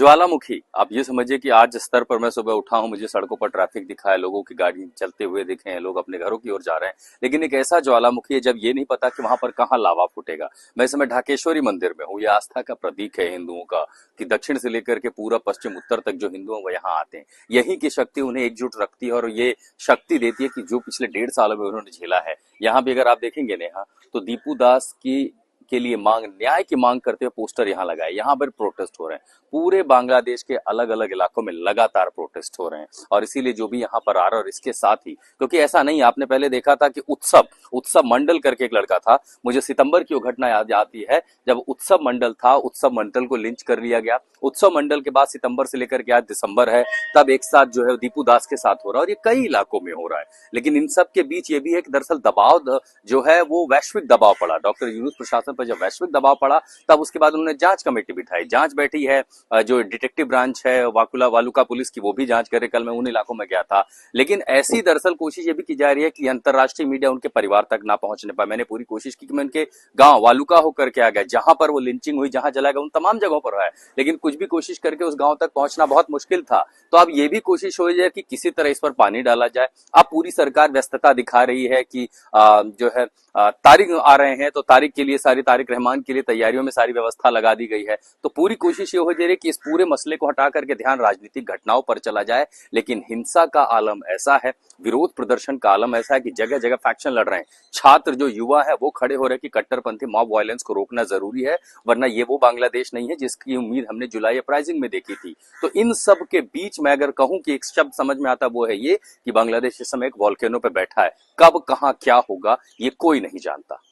ज्वालामुखी, आप ये समझिए कि आज स्तर पर मैं सुबह उठा हूं, मुझे सड़कों पर ट्रैफिक दिखा है, लोगों की गाड़ी चलते हुए दिखे हैं, लोग अपने घरों की ओर जा रहे हैं। लेकिन एक ऐसा ज्वालामुखी है जब ये नहीं पता कि वहां पर कहाँ लावा फूटेगा। मैं इस समय ढाकेश्वरी मंदिर में हूँ। ये आस्था का प्रतीक है हिंदुओं का कि दक्षिण से लेकर के पूरा पश्चिम उत्तर तक जो हिंदू हैं वो यहाँ आते हैं। यहीं की शक्ति उन्हें एकजुट रखती है और ये शक्ति देती है कि जो पिछले 1.5 सालों में उन्होंने झेला है। यहाँ भी अगर आप देखेंगे नेहा, तो दीपू दास की के लिए मांग, न्याय की मांग करते हुए पोस्टर यहाँ लगाए। यहाँ पर प्रोटेस्ट हो रहे हैं। पूरे बांग्लादेश के अलग अलग इलाकों में लगातार प्रोटेस्ट हो रहे हैं और इसीलिए जो भी यहाँ पर आ रहा है, और इसके साथ ही क्योंकि ऐसा नहीं, आपने पहले देखा था कि उत्सव उत्सव मंडल करके एक लड़का था। मुझे सितंबर की वो घटना याद आती है जब उत्सव मंडल था, उत्सव मंडल को लिंच कर लिया गया। उत्सव मंडल के बाद सितंबर से लेकर के आज दिसंबर है, तब एक साथ जो है दीपू दास के साथ हो रहा है और ये कई इलाकों में हो रहा है। लेकिन इन सब के बीच ये भी है कि दरअसल जो है वो वैश्विक दबाव पड़ा। डॉक्टर यूनुस प्रशासन पर जब वैश्विक दबाव पड़ा, तब उसके बाद उन्होंने जांच कमेटी बिठाई। जांच बैठी है, जो डिटेक्टिव ब्रांच है वालुका पुलिस की, वो भी जांच करे। कल मैं उन इलाकों में गया था। लेकिन ऐसी दरअसल कोशिश ये भी की जा रही है कि अंतर्राष्ट्रीय मीडिया उनके परिवार तक ना पहुंचने पाए। मैंने पूरी कोशिश की कि मैं उनके गांव वालुका होकर के आ गया, जहां पर वो लिंचिंग हुई, जहां जलाया गया, उन तमाम जगहों पर है। लेकिन कुछ भी कोशिश करके उस गांव तक पहुंचना बहुत मुश्किल था। तो अब ये भी कोशिश हो जाए कि किसी तरह इस पर पानी डाला जाए। अब पूरी सरकार व्यस्तता दिखा रही है कि जो है तारिक आ रहे हैं, तो तारिक के लिए, सारी तारिक रहमान के लिए तैयारियों में सारी व्यवस्था लगा दी गई है। तो पूरी कोशिश ये हो जा रही है कि इस पूरे मसले को हटा करके ध्यान राजनीतिक घटनाओं पर चला जाए। लेकिन हिंसा का आलम ऐसा है, विरोध प्रदर्शन का आलम ऐसा है कि जगह जगह फैक्शन लड़ रहे हैं। छात्र जो युवा है वो खड़े हो रहे हैं कि कट्टरपंथी मॉब वायलेंस को रोकना जरूरी है, वरना ये वो बांग्लादेश नहीं है जिसकी उम्मीद हमने जुलाई अपराइजिंग में देखी थी। तो इन सब के बीच मैं अगर कहूं कि एक शब्द समझ में आता, वो है ये कि बांग्लादेश इस समय एक वॉल्केनो पे बैठा है। कब कहां क्या होगा ये कोई नहीं जानता।